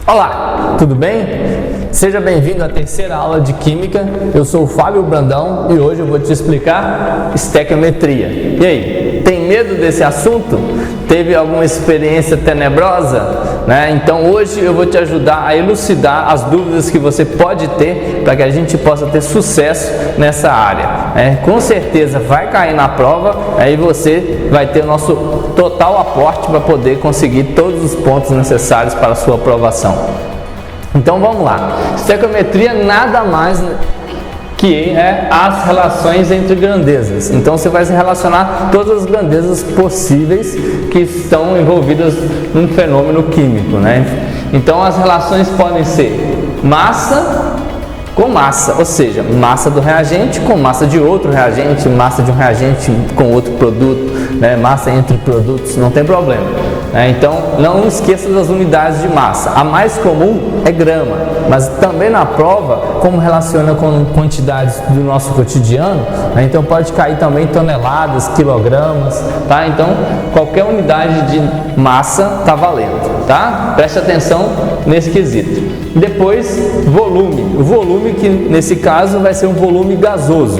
Olá, tudo bem? Seja bem-vindo à terceira aula de Química. Eu sou o Fábio Brandão e hoje eu vou te explicar estequiometria. E aí, tem medo desse assunto? Teve alguma experiência tenebrosa? Então hoje eu vou te ajudar a elucidar as dúvidas que você pode ter para que a gente possa ter sucesso nessa área. Com certeza vai cair na prova, aí você vai ter o nosso total aporte para poder conseguir todos os pontos necessários para a sua aprovação. Então vamos lá. Estequiometria nada mais que é as relações entre grandezas. Então você vai se relacionar todas as grandezas possíveis que estão envolvidas num fenômeno químico, Então as relações podem ser massa com massa, ou seja, massa do reagente com massa de outro reagente, massa de um reagente com outro produto, massa entre produtos, não tem problema. Então não esqueça das unidades de massa. A mais comum é grama, mas também na prova, como relaciona com quantidades do nosso cotidiano, então pode cair também toneladas, quilogramas, Então qualquer unidade de massa está valendo, Preste atenção nesse quesito. Depois, volume. O volume que nesse caso vai ser um volume gasoso.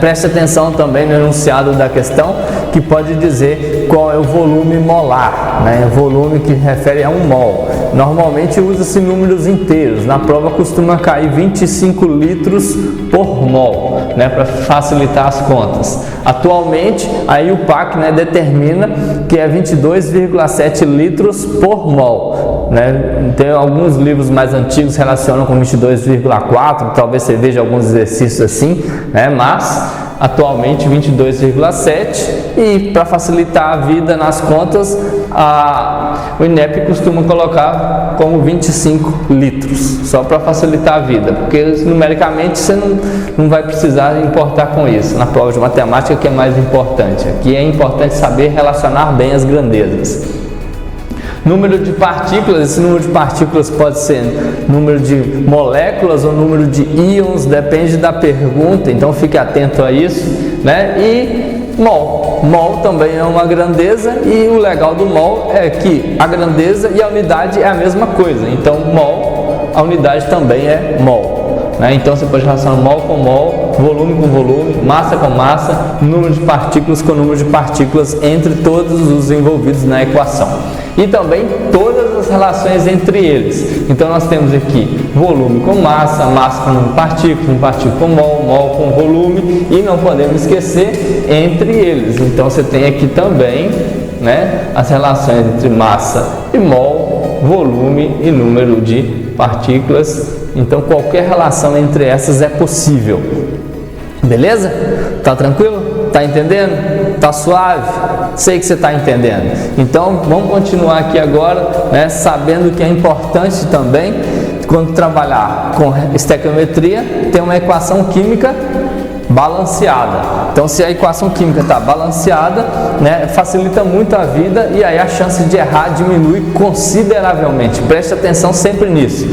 Preste atenção também no enunciado da questão, que pode dizer qual é o volume molar, o volume que refere a um mol. Normalmente usa-se números inteiros, na prova costuma cair 25 litros por mol, para facilitar as contas. Atualmente, aí o PAC determina que é 22,7 litros por mol. Tem alguns livros mais antigos que relacionam com 22,4, talvez você veja alguns exercícios assim, mas atualmente 22,7, e para facilitar a vida nas contas, o INEP costuma colocar como 25 litros, só para facilitar a vida, porque numericamente você não vai precisar importar com isso. Na prova de matemática que é mais importante, aqui é importante saber relacionar bem as grandezas. Número de partículas, esse número de partículas pode ser número de moléculas ou número de íons, depende da pergunta, então fique atento a isso, E mol. Mol também é uma grandeza, e o legal do mol é que a grandeza e a unidade é a mesma coisa, então mol, a unidade também é mol. Então você pode relacionar mol com mol, volume com volume, massa com massa, número de partículas com número de partículas entre todos os envolvidos na equação. E também todas as relações entre eles. Então nós temos aqui volume com massa, massa com partícula com mol, mol com volume, e não podemos esquecer entre eles. Então você tem aqui também as relações entre massa e mol, volume e número de partículas. Então qualquer relação entre essas é possível. Beleza? Tá tranquilo? Tá entendendo? Tá suave? Sei que você está entendendo. Então vamos continuar aqui agora, sabendo que é importante também, quando trabalhar com estequiometria, ter uma equação química balanceada. Então se a equação química está balanceada, facilita muito a vida, e aí a chance de errar diminui consideravelmente. Preste atenção sempre nisso.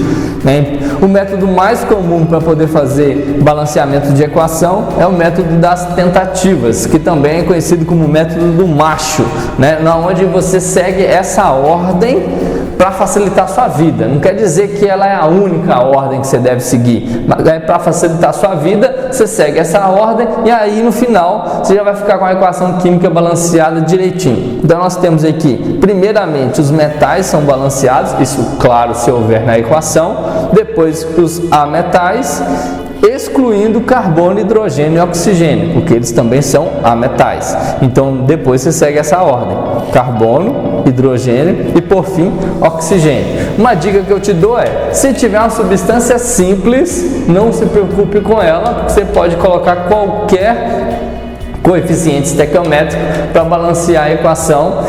O método mais comum para poder fazer balanceamento de equação é o método das tentativas, que também é conhecido como método do macho, onde você segue essa ordem para facilitar a sua vida. Não quer dizer que ela é a única ordem que você deve seguir, mas para facilitar a sua vida, você segue essa ordem, e aí no final você já vai ficar com a equação química balanceada direitinho. Então nós temos aqui, primeiramente, os metais são balanceados, isso claro se houver na equação. Depois os ametais, excluindo carbono, hidrogênio e oxigênio, porque eles também são ametais. Então depois você segue essa ordem: carbono, hidrogênio e por fim oxigênio. Uma dica que eu te dou é: se tiver uma substância simples, não se preocupe com ela, porque você pode colocar qualquer coeficiente estequiométrico para balancear a equação,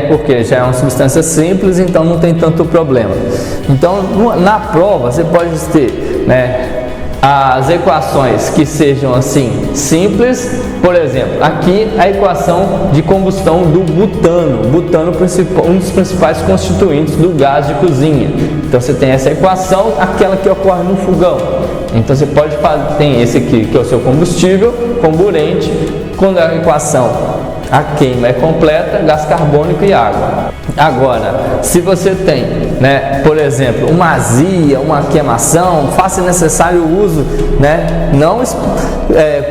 porque já é uma substância simples, então não tem tanto problema. Então na prova você pode ter as equações que sejam assim simples. Por exemplo, aqui a equação de combustão do butano. Butano, um dos principais constituintes do gás de cozinha. Então você tem essa equação, aquela que ocorre no fogão. Então você pode fazer, tem esse aqui que é o seu combustível, comburente. Quando a equação, a queima é completa, gás carbônico e água. Agora, se você tem, né, por exemplo, uma azia, uma queimação, faça necessário o uso, né, não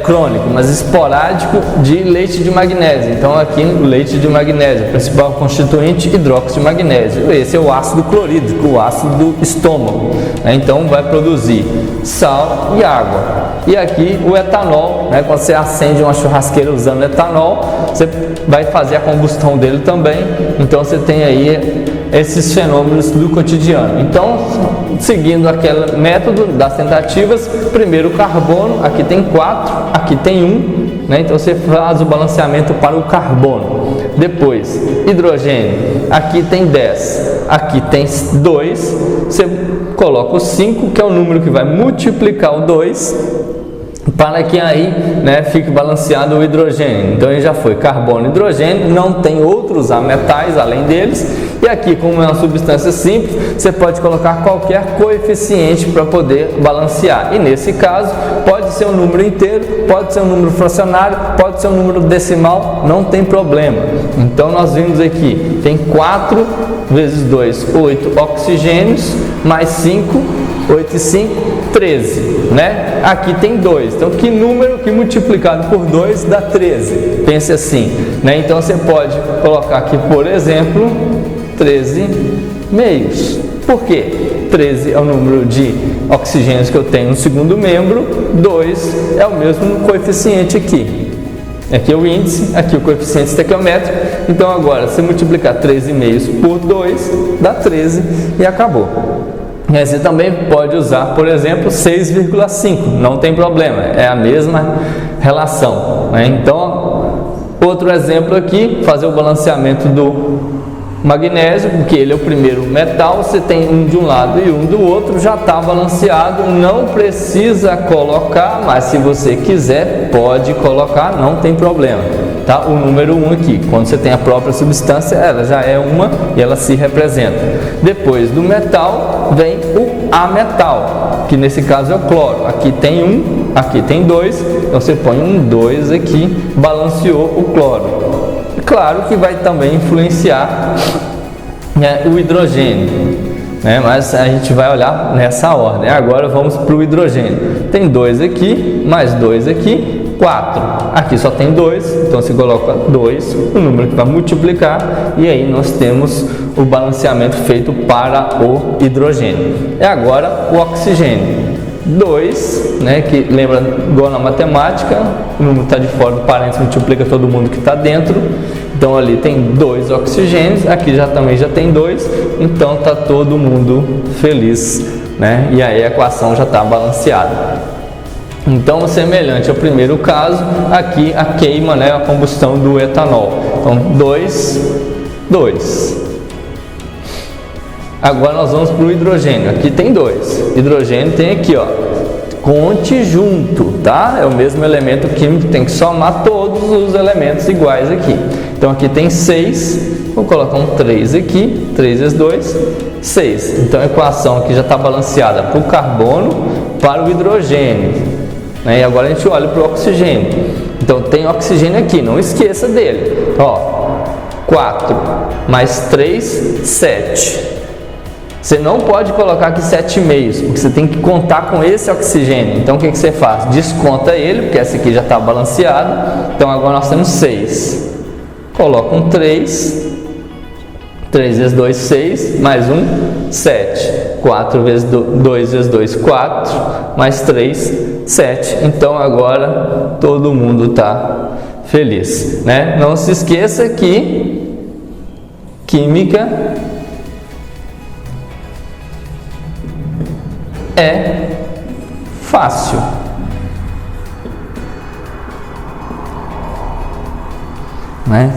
crônico, mas esporádico de leite de magnésio. Então aqui o leite de magnésio, principal constituinte hidróxido de magnésio. Esse é o ácido clorídrico, o ácido do estômago, né? Então vai produzir sal e água. E aqui o etanol, né, quando você acende uma churrasqueira usando etanol, você vai fazer a combustão dele também. Então você tem aí esses fenômenos do cotidiano. Então, seguindo aquele método das tentativas, primeiro o carbono, aqui tem 4, aqui tem 1, né? Então você faz o balanceamento para o carbono. Depois, hidrogênio, aqui tem 10, aqui tem 2, você coloca o 5, que é o número que vai multiplicar o 2, para que aí, né, fique balanceado o hidrogênio. Então ele já foi carbono e hidrogênio, não tem outros ametais além deles. E aqui, como é uma substância simples, você pode colocar qualquer coeficiente para poder balancear. E nesse caso, pode ser um número inteiro, pode ser um número fracionário, pode ser um número decimal, não tem problema. Então nós vimos aqui, tem 4 vezes 2, 8 oxigênios, mais 5, 8 e 5, 13, né? Aqui tem 2, então que número que multiplicado por 2 dá 13? Pense assim, né? Então você pode colocar aqui, por exemplo, 13 meios. Por quê? 13 é o número de oxigênios que eu tenho no segundo membro, 2 é o mesmo coeficiente aqui. Aqui é o índice, aqui o coeficiente estequiométrico. Então agora, se multiplicar 13 meios por 2, dá 13 e acabou. E aí você também pode usar, por exemplo, 6,5, não tem problema, é a mesma relação, né? Então, outro exemplo aqui, fazer o balanceamento do magnésio, porque ele é o primeiro metal, você tem um de um lado e um do outro, já está balanceado, não precisa colocar, mas se você quiser, pode colocar, não tem problema, tá? O número 1 aqui, quando você tem a própria substância, ela já é uma e ela se representa. Depois do metal, vem o ametal, que nesse caso é o cloro. Aqui tem 1, aqui tem 2, então você põe um 2 aqui, balanceou o cloro. Claro que vai também influenciar, né, o hidrogênio, né, mas a gente vai olhar nessa ordem. Agora vamos para o hidrogênio. Tem 2 aqui, mais 2 aqui, 4. Aqui só tem 2, então se coloca 2, o número que vai multiplicar, e aí nós temos o balanceamento feito para o hidrogênio. E agora o oxigênio. 2, né, que lembra igual na matemática, o número está de fora do parênteses, multiplica todo mundo que está dentro. Então ali tem 2 oxigênios, aqui também já tem 2, então está todo mundo feliz, né? E aí a equação já está balanceada. Então, semelhante ao primeiro caso, aqui a queima, né, a combustão do etanol. Então 2, 2. Agora nós vamos para o hidrogênio. Aqui tem 2. Hidrogênio tem aqui, ó. Conte junto, tá? É o mesmo elemento químico, tem que somar todos os elementos iguais aqui. Então aqui tem 6. Vou colocar um 3 aqui. 3 vezes 2, 6. Então a equação aqui já está balanceada para o carbono, para o hidrogênio, né? E agora a gente olha para o oxigênio. Então tem oxigênio aqui, não esqueça dele. Ó, 4 mais 3, 7. Você não pode colocar aqui 7,5, porque você tem que contar com esse oxigênio. Então o que você faz? Desconta ele, porque esse aqui já está balanceado. Então agora nós temos 6. Coloca um 3. 3 vezes 2, 6. Mais 1, 7. 4 vezes 2 vezes 2, 4. Mais 3, 7. Então agora todo mundo está feliz, né? Não se esqueça que química é fácil. Né?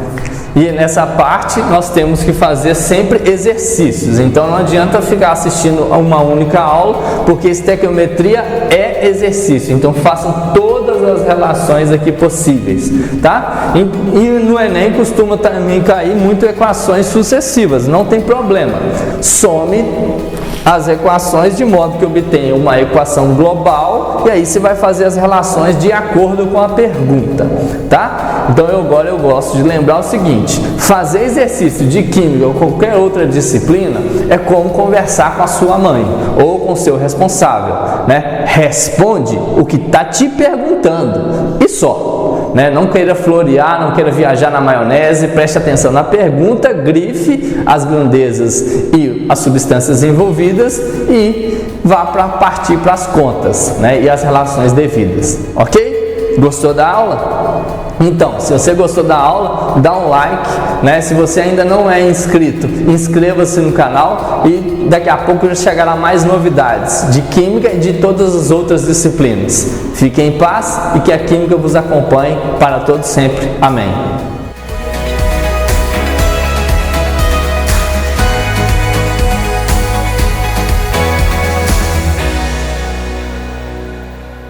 E nessa parte nós temos que fazer sempre exercícios. Então não adianta ficar assistindo a uma única aula, porque estequiometria é exercício. Então façam todas as relações aqui possíveis, tá? E no Enem costuma também cair muito equações sucessivas. Não tem problema. Some as equações de modo que obtenha uma equação global, e aí você vai fazer as relações de acordo com a pergunta, tá? Então agora eu gosto de lembrar o seguinte: fazer exercício de química ou qualquer outra disciplina é como conversar com a sua mãe ou com o seu responsável, né? Responde o que está te perguntando e só, né? Não queira florear, não queira viajar na maionese, preste atenção na pergunta, grife as grandezas e as substâncias envolvidas e vá para partir para as contas, né? E as relações devidas, ok? Gostou da aula? Então, se você gostou da aula, dá um like, né? Se você ainda não é inscrito, inscreva-se no canal e daqui a pouco já chegará mais novidades de química e de todas as outras disciplinas. Fiquem em paz e que a química vos acompanhe para todo sempre. Amém.